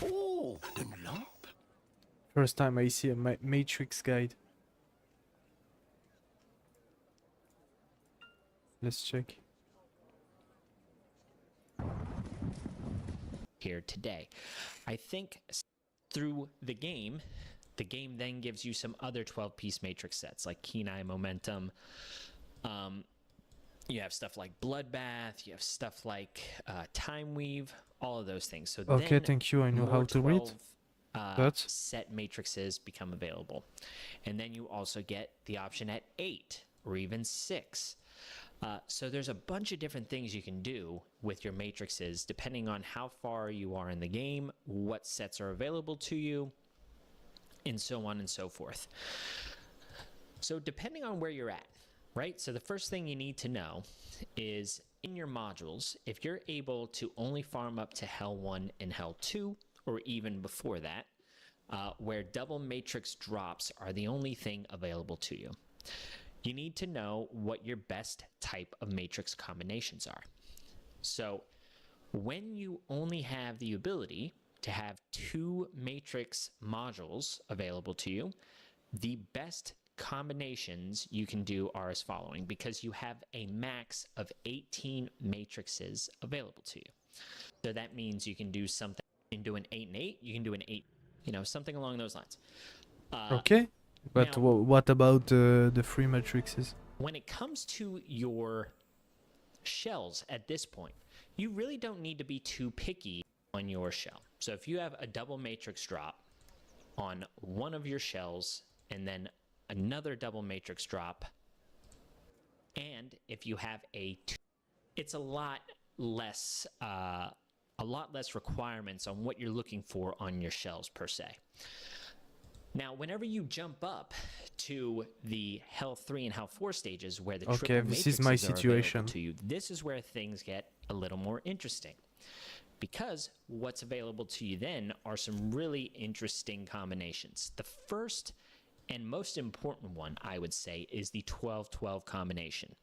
Oh, une lampe. First time I see a Matrix Guide. Let's check. Here today. I think through the game then gives you some other 12-piece matrix sets like Kenai Momentum. You have stuff like Bloodbath, you have stuff like Time Weave, all of those things. So Okay, then thank you. I know more how to read. 12 But set matrices become available. And then you also get the option at 8 or even 6. So there's a bunch of different things you can do with your matrices depending on how far you are in the game, what sets are available to you, and so on and so forth. So depending on where you're at, right? So the first thing you need to know is in your modules, if you're able to only farm up to Hell 1 and Hell 2, or even before that, where double matrix drops are the only thing available to you. You need to know what your best type of matrix combinations are. So when you only have the ability to have 2 matrix modules available to you, the best combinations you can do are as following, because you have a max of 18 matrices available to you. So that means you can do something, you can do an 8 and 8, you can do an 8, something along those lines. Okay. But now- what about the free matrices? When it comes to your shells at this point, you really don't need to be too picky on your shell. So if you have a double matrix drop on one of your shells and then another double matrix drop, and if you have it's a lot less requirements on what you're looking for on your shells per se. Now, whenever you jump up to the Hell 3 and Hell 4 stages where the Okay, triple this is my matrices are situation. available to you, this is where things get a little more interesting. Because what's available to you then are some really interesting combinations. The first and most important one, I would say, is the 12-12 combination.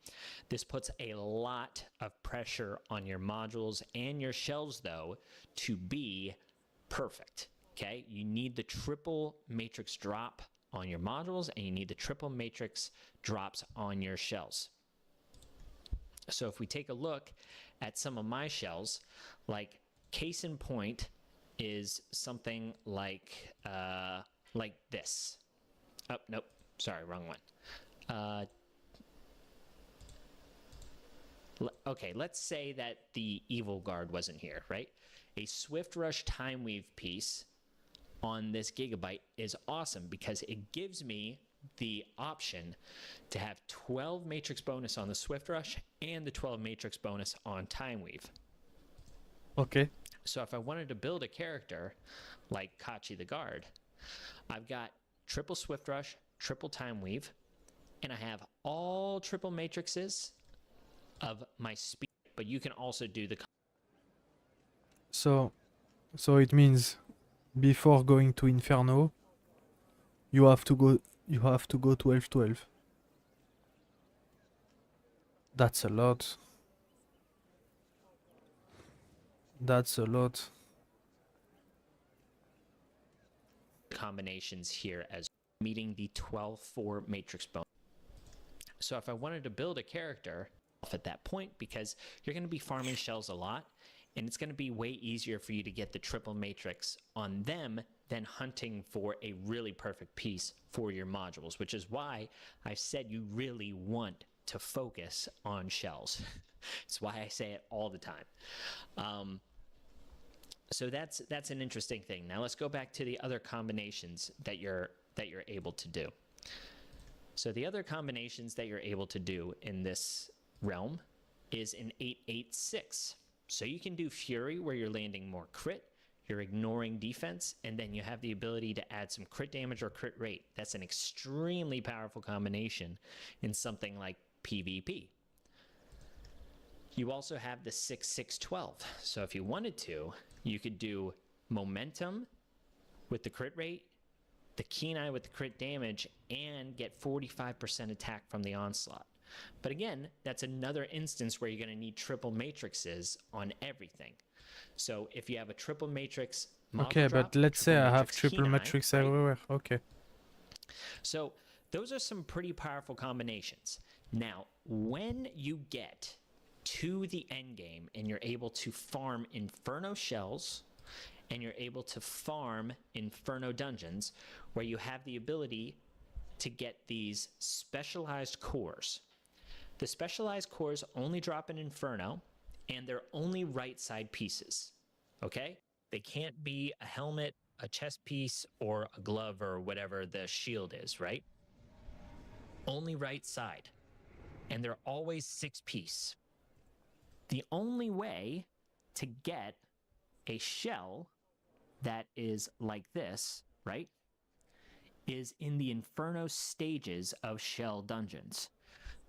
This puts a lot of pressure on your modules and your shells, though, to be perfect. Okay, you need the triple matrix drop on your modules, and you need the triple matrix drops on your shells. So if we take a look at some of my shells, like case in point is something like this. Oh, nope, sorry, wrong one. Okay, let's say that the Evil Guard wasn't here, right? A Swift Rush Time Weave piece on this Gigabyte is awesome because it gives me the option to have 12 matrix bonus on the Swift Rush and the 12 matrix bonus on Time Weave. Okay. So if I wanted to build a character like Kachi the Guard, I've got triple Swift Rush, triple Time Weave, and I have all triple matrices of my speed, but you can also do the... So it means before going to Inferno, you have to go 12-12. That's a lot. That's a lot. combinations here as meeting the 12-4 matrix bonus. So if I wanted to build a character at that point, because you're going to be farming shells a lot, and it's going to be way easier for you to get the triple matrix on them than hunting for a really perfect piece for your modules, which is why I said you really want to focus on shells. It's why I say it all the time. So that's an interesting thing. Now let's go back to the other combinations that you're able to do. So the other combinations that you're able to do in this realm is an 8-8-6. So you can do Fury where you're landing more crit, you're ignoring defense, and then you have the ability to add some crit damage or crit rate. That's an extremely powerful combination in something like PvP. You also have the 6-6-12. So if you wanted to, you could do Momentum with the crit rate, the Keen Eye with the crit damage, and get 45% attack from the Onslaught. But again, that's another instance where you're going to need triple matrices on everything. So if you have a triple matrix model Okay, drop, but let's say triple I have matrix triple Keen Eye, matrix right? everywhere. Okay. So those are some pretty powerful combinations. Now, when you get to the end game and you're able to farm Inferno shells and you're able to farm Inferno dungeons, where you have the ability to get these specialized cores. The specialized cores only drop in Inferno, and they're only right side pieces, okay? They can't be a helmet, a chest piece, or a glove, or whatever the shield is, right? Only right side. And they're always 6-piece. The only way to get a shell that is like this, right, is in the Inferno stages of shell dungeons.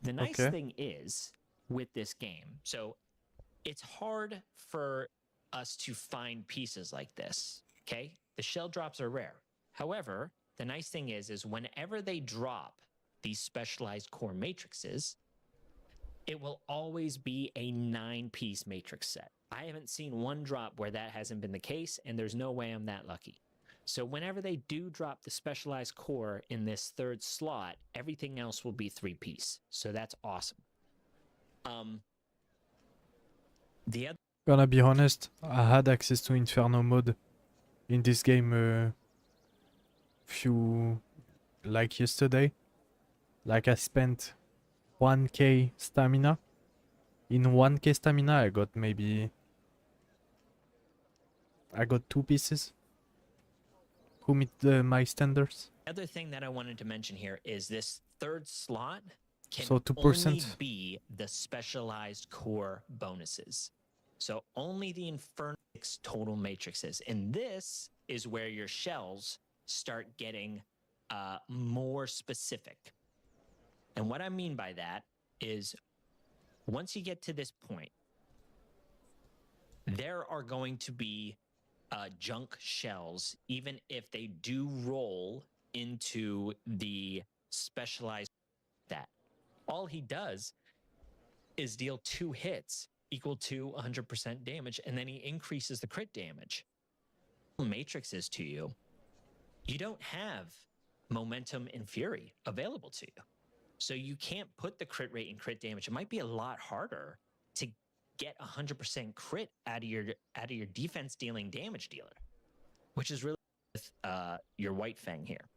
The nice Okay. thing is with this game, so it's hard for us to find pieces like this, okay? The shell drops are rare. However, the nice thing is whenever they drop these specialized core matrices, it will always be a 9-piece matrix set. I haven't seen one drop where that hasn't been the case, and there's no way I'm that lucky. So whenever they do drop the specialized core in this third slot, everything else will be 3-piece. So that's awesome. The other Gonna be honest, I had access to Inferno mode in this game like yesterday. Like I spent 1k stamina. In 1k stamina I got I got 2 pieces. Who meet my standards? other thing that I wanted to mention here is this third slot can So 2%. only be the specialized core bonuses. So only the Inferno total matrices. And this is where your shells start getting more specific. And what I mean by that is once you get to this point, there are going to be junk shells, even if they do roll into the specialized that. All he does is deal 2 hits equal to 100% damage, and then he increases the crit damage. Matrixes to you, you don't have momentum and fury available to you. So you can't put the crit rate and crit damage. It might be a lot harder to get 100% crit out of your defense dealing damage dealer, which is really with your White Fang here.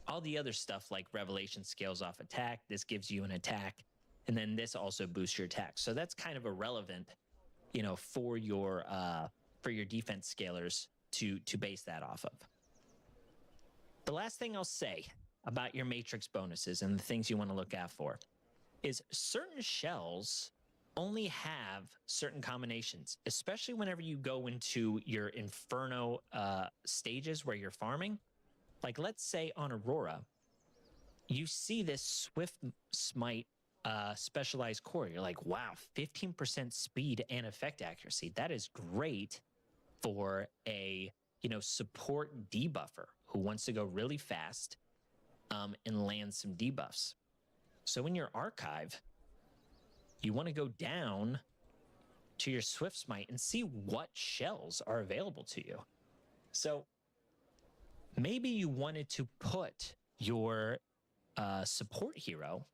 All the other stuff like Revelation scales off attack. This gives you an attack, and then this also boosts your attack. So that's kind of irrelevant, for your defense scalers to base that off of. The last thing I'll say about your matrix bonuses and the things you want to look out for is certain shells only have certain combinations, especially whenever you go into your Inferno stages where you're farming. Like, let's say on Aurora, you see this Swift Smite specialized core. You're like, wow, 15% speed and effect accuracy. That is great for a support debuffer who wants to go really fast and land some debuffs. So in your archive, you want to go down to your Swift Smite and see what shells are available to you. So maybe you wanted to put your support hero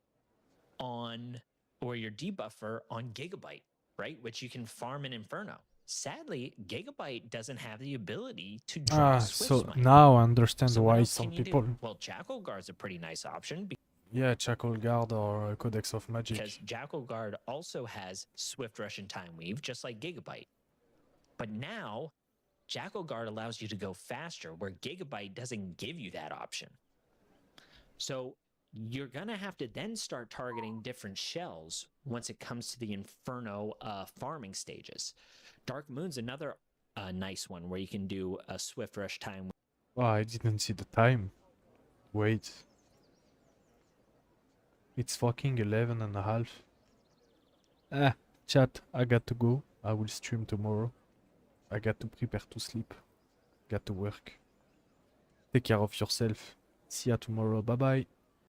on, or your debuffer on Gigabyte, right? Which you can farm in Inferno. Sadly, Gigabyte doesn't have the ability to draw Swift So Smite. now I understand So what why else some can you do? people... Well, Jackal Guard's a pretty nice option Yeah, Jackal Guard or Codex of Magic. because Jackal Guard also has Swift Rush and Time Weave, just like Gigabyte. But now, Jackal Guard allows you to go faster, where Gigabyte doesn't give you that option. So you're going to have to then start targeting different shells once it comes to the Inferno farming stages. Dark Moon's another nice one where you can do a Swift Rush Time. Oh, I didn't see the time. Wait. It's fucking 11:30. Chat, I got to go. I will stream tomorrow. I got to prepare to sleep. Got to work. Take care of yourself. See ya tomorrow. Bye bye.